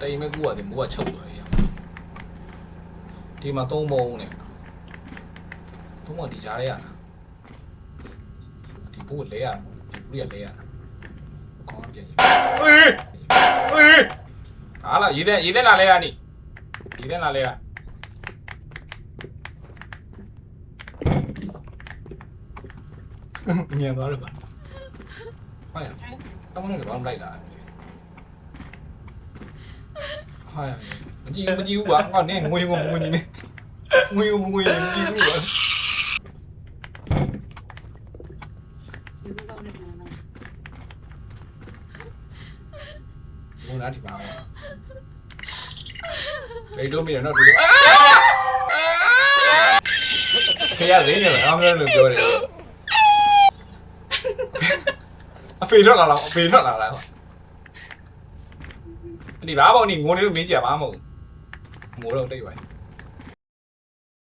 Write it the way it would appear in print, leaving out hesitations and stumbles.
တိမ်မဲ့ကူရတယ်မိုးကချုပ်သွားရဒီမှာ3ပုံနဲ့3ပုံဒီကြားရဲရလားဒီဘိုးလဲရဒီဘူးရလဲရခေါင်းပြန်အေးဟာလာရေးတဲ့လာလဲရနိရေးတဲ့လာလဲရညံသွားရပါဟာရတောင်းနေတယ်ဘာမှမလိုက်လာဟာရမကြည့်ဘူးကွာငါနဲ့ငွေငွေနေငွေမကြည့်ဘူးကွာဘုန်းနာဒီပါလေတို့မိရနော်ဒီခေရစိနေလားအမလို့ပြောတယ်အဖေထွက်လာလားအဖေထွက်လာလားဒီဘာပေါ့နေငိုနေလို့မင်းကြပါမဟုတ်ငိုတော့တိတ်ပါ